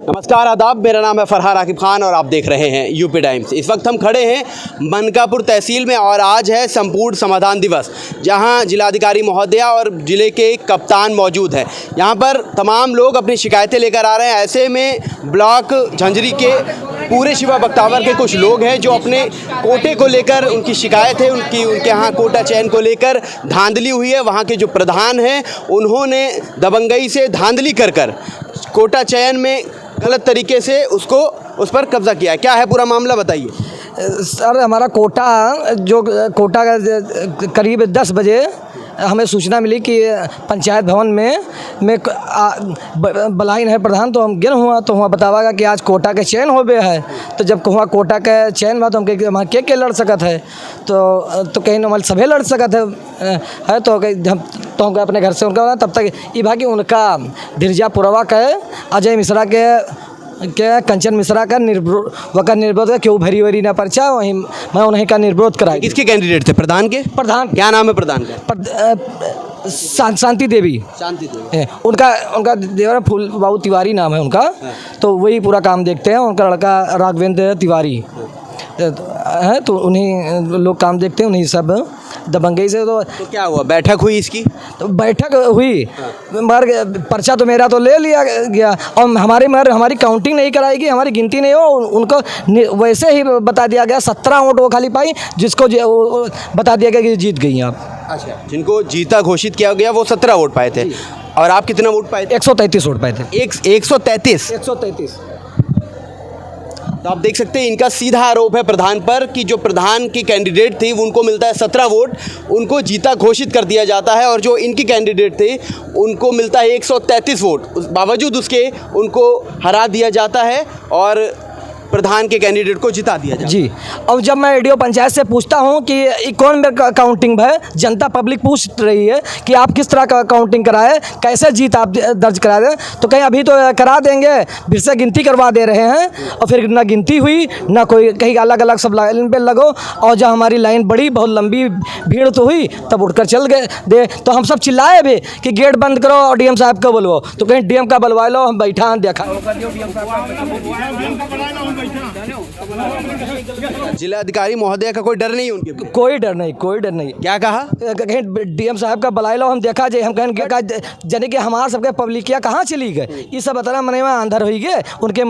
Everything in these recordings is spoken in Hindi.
नमस्कार आदाब, मेरा नाम है फरहान आकिब खान और आप देख रहे हैं यूपी टाइम्स। इस वक्त हम खड़े हैं मनकापुर तहसील में और आज है संपूर्ण समाधान दिवस, जहां जिलाधिकारी महोदया और ज़िले के कप्तान मौजूद हैं। यहां पर तमाम लोग अपनी शिकायतें लेकर आ रहे हैं। ऐसे में ब्लॉक झंझरी के पूरे शिवा बख्तावर के कुछ लोग हैं जो अपने कोटे को लेकर उनकी शिकायत है, उनके यहाँ कोटा चयन को लेकर धांधली हुई है। वहाँ के जो प्रधान हैं उन्होंने दबंगई से धांधली कर कोटा चयन में गलत तरीके से उस पर कब्जा किया है। क्या है पूरा मामला, बताइए सर। हमारा कोटा का करीब 10 बजे हमें सूचना मिली कि पंचायत भवन में बलाइन है प्रधान, तो हम गिन हुआ तो वहाँ बतावा कि आज कोटा के चयन हो गया है। तो जब वहाँ कोटा का चयन हुआ तो हम कहे हमारे के लड़ सकत है, तो कहीं हमारे सभी लड़ सकत है तो हम अपने घर से उनका तब तक ये भाई उनका धिरजापुरवा के अजय मिश्रा के कंचन मिश्रा का निर्विरोध का क्यों भरी वरी ना पर्चा, वहीं मैं उन्हीं का निर्विरोध कराया। किसके कैंडिडेट थे? प्रधान के? प्रधान क्या नाम है प्रधान का? शांति देवी उनका देवर फूल बाबू तिवारी नाम है उनका। तो वही पूरा काम देखते हैं। उनका लड़का राघवेंद्र तिवारी है, तो उन्हीं लोग काम देखते हैं, उन्हीं सब दबंगई से। तो क्या हुआ, बैठक हुई इसकी? तो बैठक हुई मगर पर्चा तो मेरा तो ले लिया गया और हमारी काउंटिंग नहीं कराएगी, हमारी गिनती नहीं हो। उनको वैसे ही बता दिया गया 17 वोट वो खाली पाई, जिसको बता दिया गया कि जीत गई आप। अच्छा, जिनको जीता घोषित किया गया वो 17 वोट पाए थे और आप कितना वोट पाए थे? 133 वोट पाए थे। 133। तो आप देख सकते हैं इनका सीधा आरोप है प्रधान पर कि जो प्रधान की कैंडिडेट थी उनको मिलता है 17 वोट, उनको जीता घोषित कर दिया जाता है, और जो इनकी कैंडिडेट थे उनको मिलता है 133 वोट। बावजूद उसके उनको हरा दिया जाता है और प्रधान के कैंडिडेट को जिता दिया जाता है। जी, अब जब मैं एडीओ पंचायत से पूछता हूं कि कौन मेरा काउंटिंग है, जनता पब्लिक पूछ रही है कि आप किस तरह का काउंटिंग कराए, कैसे जीत आप दर्ज करा दें, तो कहीं अभी तो करा देंगे, फिर से गिनती करवा दे रहे हैं। और फिर ना गिनती हुई ना कोई, कहीं अलग अलग सब लाइन पे लगो। और जब हमारी लाइन बड़ी बहुत लंबी भीड़ तो हुई तब उठकर चल गए तो हम सब चिल्लाए भी कि गेट बंद करो और डीएम साहब को बुलवाओ। तो कहीं डीएम का बुलवा लो, हम बैठा देखा। जिलाधिकारी महोदय का कोई डर नहीं उनके? कोई डर नहीं। क्या कहा? कहीं डीएम साहब का बुला लो, हम देखा जे हम कहें जने कि हमारा सबके पब्लिकिया कहाँ चली गए, ये सब बता मने में अंदर हो गए उनके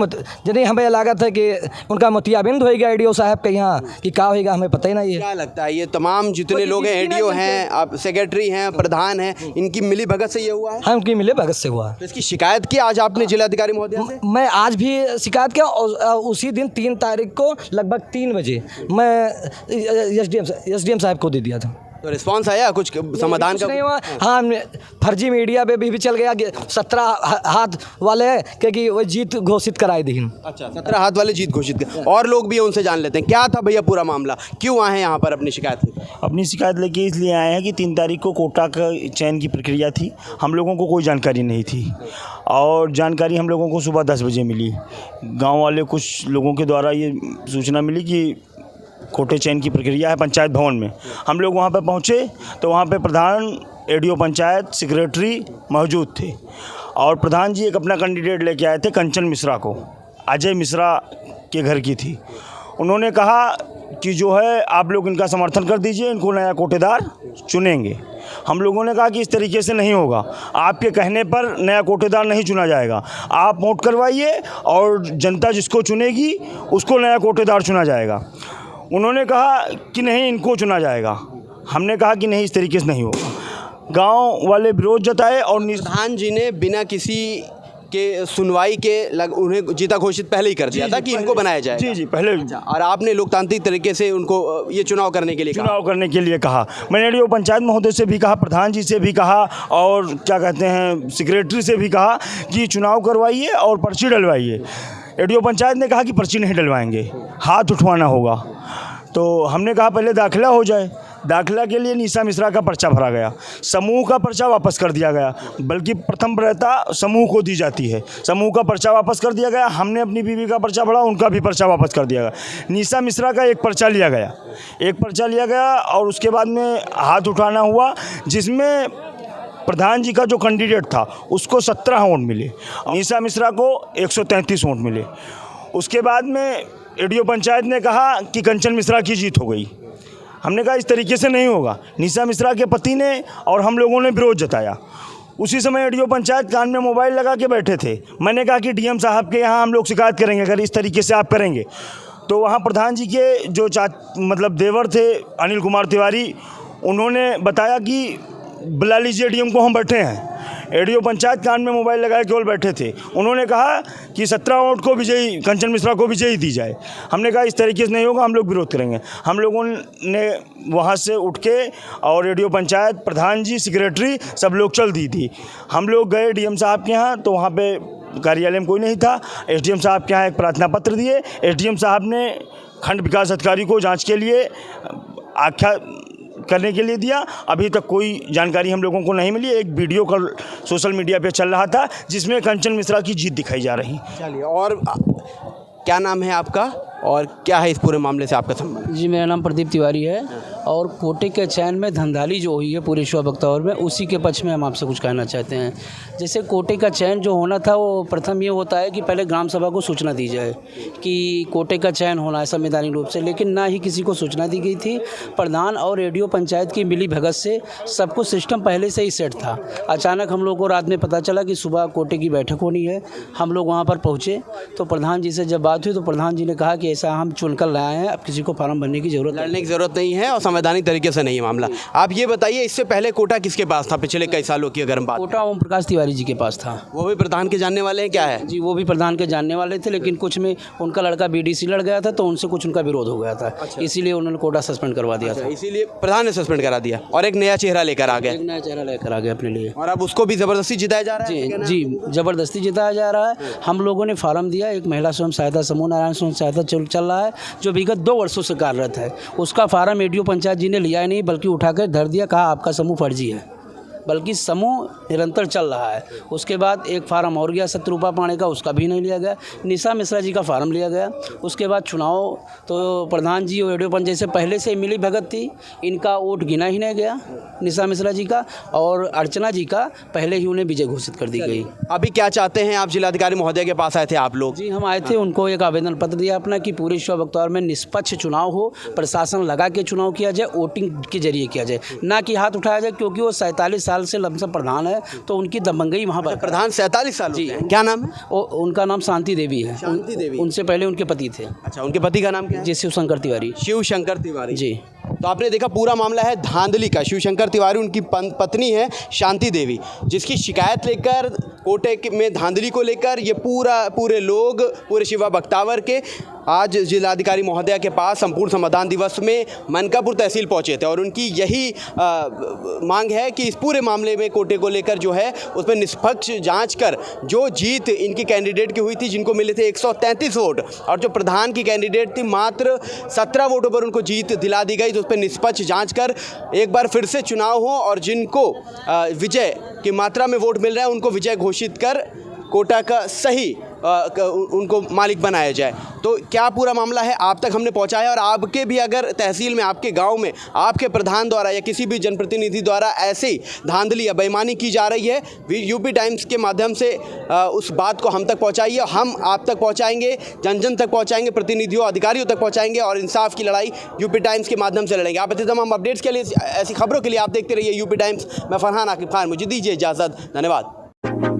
जने हमें लागत है कि उनका मोतियाबिंद हो गया एडीओ साहब के यहाँ कि क्या होगा, हमें पता ही नहीं है। क्या लगता है ये तमाम जितने लोग हैं, एडीओ हैं, आप सेक्रेटरी हैं, प्रधान हैं, इनकी मिली भगत से ये हुआ है? हाँ, उनकी मिली भगत से हुआ। तो इसकी शिकायत की आज आपने जिलाधिकारी महोदय से? मैं आज भी शिकायत किया और उसी दिन 3 तारीख को लगभग 3 बजे मैं एसडीएम साहब को दे दिया था। तो रिस्पांस आया कुछ समाधान का? नहीं हुआ। हाँ, फर्जी मीडिया पे भी चल गया 17 हाथ वाले क्योंकि वो जीत घोषित कराए दी। अच्छा, 17 हाथ वाले जीत घोषित कर, और लोग भी उनसे जान लेते हैं क्या था भैया पूरा मामला, क्यों आए हैं यहाँ पर अपनी शिकायत लेकर? अपनी शिकायत लेके इसलिए आए हैं कि 3 तारीख को कोटा का चयन की प्रक्रिया थी, हम लोगों को कोई जानकारी नहीं थी और जानकारी हम लोगों को सुबह 10 बजे मिली। गाँव वाले कुछ लोगों के द्वारा ये सूचना मिली कि कोटे चयन की प्रक्रिया है पंचायत भवन में। हम लोग वहाँ पर पहुँचे तो वहाँ पे प्रधान, एडीओ पंचायत, सेक्रेटरी मौजूद थे और प्रधान जी एक अपना कैंडिडेट लेके आए थे कंचन मिश्रा को, अजय मिश्रा के घर की थी। उन्होंने कहा कि जो है आप लोग इनका समर्थन कर दीजिए, इनको नया कोटेदार चुनेंगे। हम लोगों ने कहा कि इस तरीके से नहीं होगा, आपके कहने पर नया कोटेदार नहीं चुना जाएगा, आप वोट करवाइए और जनता जिसको चुनेगी उसको नया कोटेदार चुना जाएगा। उन्होंने कहा कि नहीं, इनको चुना जाएगा। हमने कहा कि नहीं, इस तरीके से नहीं होगा। गांव वाले विरोध जताए और प्रधान जी ने बिना किसी के सुनवाई के उन्हें जीता घोषित पहले ही कर दिया था कि इनको बनाया जाए। जी पहले। और आपने लोकतांत्रिक तरीके से उनको ये चुनाव करने के लिए कहा। मैंने एडीओ पंचायत महोदय से भी कहा, प्रधान जी से भी कहा और क्या कहते हैं सेक्रेटरी से भी कहा कि चुनाव करवाइए और पर्ची डलवाइए। एडीओ पंचायत ने कहा कि पर्ची नहीं डलवाएंगे, हाथ उठवाना होगा। तो हमने कहा पहले दाखिला हो जाए। दाखिला के लिए निशा मिश्रा का पर्चा भरा गया, समूह का पर्चा वापस कर दिया गया, बल्कि प्रथम प्राथमिकता समूह को दी जाती है। समूह का पर्चा वापस कर दिया गया। हमने अपनी बीवी का पर्चा भरा, उनका भी पर्चा वापस कर दिया गया। निशा मिश्रा का एक पर्चा लिया गया और उसके बाद में हाथ उठाना हुआ, जिसमें प्रधान जी का जो कैंडिडेट था उसको 17 वोट मिले, निशा मिश्रा को 133 वोट मिले। उसके बाद में एडीओ पंचायत ने कहा कि कंचन मिश्रा की जीत हो गई। हमने कहा इस तरीके से नहीं होगा। निशा मिश्रा के पति ने और हम लोगों ने विरोध जताया। उसी समय एडीओ पंचायत कान में मोबाइल लगा के बैठे थे। मैंने कहा कि डीएम साहब के यहाँ हम लोग शिकायत करेंगे अगर इस तरीके से आप करेंगे। तो वहाँ प्रधान जी के जो मतलब देवर थे अनिल कुमार तिवारी, उन्होंने बताया कि बुला लीजिए डीएम को, हम बैठे हैं। एडीओ पंचायत कान में मोबाइल लगाए केवल बैठे थे। उन्होंने कहा कि 17 वोट को विजयी, कंचन मिश्रा को विजयी दी जाए। हमने कहा इस तरीके से नहीं होगा, हम लोग विरोध करेंगे। हम लोगों ने वहाँ से उठ के और एडीओ पंचायत, प्रधान जी, सेक्रेटरी सब लोग चल दी थी। हम लोग गए डीएम साहब के यहाँ, तो वहाँ पे कार्यालय में कोई नहीं था। एसडीएम साहब के यहाँ एक प्रार्थना पत्र दिए। एसडीएम साहब ने खंड विकास अधिकारी को जाँच के लिए आख्या करने के लिए दिया। अभी तक कोई जानकारी हम लोगों को नहीं मिली। एक वीडियो कल सोशल मीडिया पे चल रहा था जिसमें कंचन मिश्रा की जीत दिखाई जा रही। चलिए, और क्या नाम है आपका और क्या है इस पूरे मामले से आपका संबंध? जी, मेरा नाम प्रदीप तिवारी है और कोटे के चयन में धंधाली जो हुई है पूरे शिवा बख्तावर में, उसी के पक्ष में हम आपसे कुछ कहना चाहते हैं। जैसे कोटे का चयन जो होना था वो प्रथम ये होता है कि पहले ग्राम सभा को सूचना दी जाए कि कोटे का चयन होना है संवैधानिक रूप से, लेकिन ना ही किसी को सूचना दी गई थी। प्रधान और एडीओ पंचायत की मिली भगत से सब कुछ सिस्टम पहले से ही सेट था। अचानक हम लोग को रात में पता चला कि सुबह कोटे की बैठक होनी है। हम लोग वहाँ पर पहुँचे तो प्रधान जी से जब बात हुई तो प्रधान जी ने कहा कि ऐसा हम चुनकर लाए हैं, अब किसी को फॉर्म भरने की जरूरत लड़ने की जरूरत नहीं है और संवैधानिक तरीके से नहीं है मामला। आप ये बताइए, इससे पहले कोटा किसके पास था पिछले कई सालों की अगर हम बात? कोटा ओम प्रकाश तिवारी जी के पास था। वो भी प्रधान के जानने वाले हैं क्या है? जी, वो भी प्रधान के जानने वाले थे, लेकिन कुछ में उनका लड़का बीडीसी लड़ गया था तो उनसे कुछ उनका विरोध हो गया था। इसीलिए उन्होंने कोटा सस्पेंड करवा दिया था। इसीलिए प्रधान ने सस्पेंड करा दिया और एक नया चेहरा लेकर आ गया। एक नया चेहरा लेकर आ गया अपने लिए, और अब उसको भी जबरदस्ती जिताया जा रहा है। जी, जबरदस्ती जिताया जा रहा है। हम लोगों ने फार्म दिया, एक महिला स्वयं सहायता समूह नारायण स्वयं सहायता चल रहा है जो विगत 2 वर्षों से कार्यरत है। उसका फार्म एडीओ पंचायत जी ने लिया ही नहीं, बल्कि उठाकर धर दिया, कहा आपका समूह फर्जी है। बल्कि समूह निरंतर चल रहा है। उसके बाद एक फार्म और गया सतरूपा पाणे का, उसका भी नहीं लिया गया। निशा मिश्रा जी का फार्म लिया गया। उसके बाद चुनाव तो प्रधान जी और एडीओ पंचायत से पहले से मिली भगत थी, इनका वोट गिना ही नहीं गया निशा मिश्रा जी का, और अर्चना जी का पहले ही उन्हें विजय घोषित कर दी गई। अभी क्या चाहते हैं आप? जिलाधिकारी महोदय के पास आए थे आप लोग? जी, हम आए थे, उनको एक आवेदन पत्र दिया अपना कि पूरे शिवा बख्तावर में निष्पक्ष चुनाव हो, प्रशासन लगा के चुनाव किया जाए, वोटिंग के जरिए किया जाए, ना कि हाथ उठाया जाए, क्योंकि वो 47 साल से लमसम प्रधान है तो उनकी दबंगई वहाँ पर। प्रधान 47 साल जी, क्या नाम है? उनका नाम शांति देवी है। शांति देवी। उनसे पहले उनके पति थे। अच्छा, उनके पति का नाम क्या है? जी, शिवशंकर तिवारी। शिवशंकर तिवारी जी। तो आपने देखा पूरा मामला है धांधली का। शिवशंकर तिवारी उनकी पत्नी है शांति देवी, जिसकी शिकायत लेकर कोटे में धांधली को लेकर ये पूरे लोग पूरे शिवा बख्तावर के आज जिलाधिकारी महोदया के पास संपूर्ण समाधान दिवस में मनकापुर तहसील पहुंचे थे और उनकी यही मांग है कि इस पूरे मामले में कोटे को लेकर जो है उसमें निष्पक्ष जांच कर जो जीत इनकी कैंडिडेट की हुई थी, जिनको मिले थे 133 वोट, और जो प्रधान की कैंडिडेट थी मात्र 17 वोटों पर उनको जीत दिला दी गई, तो उस पर निष्पक्ष जांच कर एक बार फिर से चुनाव हो और जिनको विजय की मात्रा में वोट मिल रहा है उनको विजय घोषित कर कोटा का सही उनको मालिक बनाया जाए। तो क्या पूरा मामला है आप तक हमने पहुंचाया, और आपके भी अगर तहसील में, आपके गांव में आपके प्रधान द्वारा या किसी भी जनप्रतिनिधि द्वारा ऐसे ही धांधली या बेईमानी की जा रही है, यूपी टाइम्स के माध्यम से उस बात को हम तक पहुंचाइए। हम आप तक पहुंचाएंगे, जन जन तक पहुंचाएंगे, प्रतिनिधियों अधिकारियों तक पहुंचाएंगे और इंसाफ की लड़ाई यूपी टाइम्स के माध्यम से लड़ेंगे। आप तमाम अपडेट्स के लिए, ऐसी खबरों के लिए आप देखते रहिए यूपी टाइम्स। मैं फरहान आकिब खान, मुझे दीजिए इजाज़त। धन्यवाद।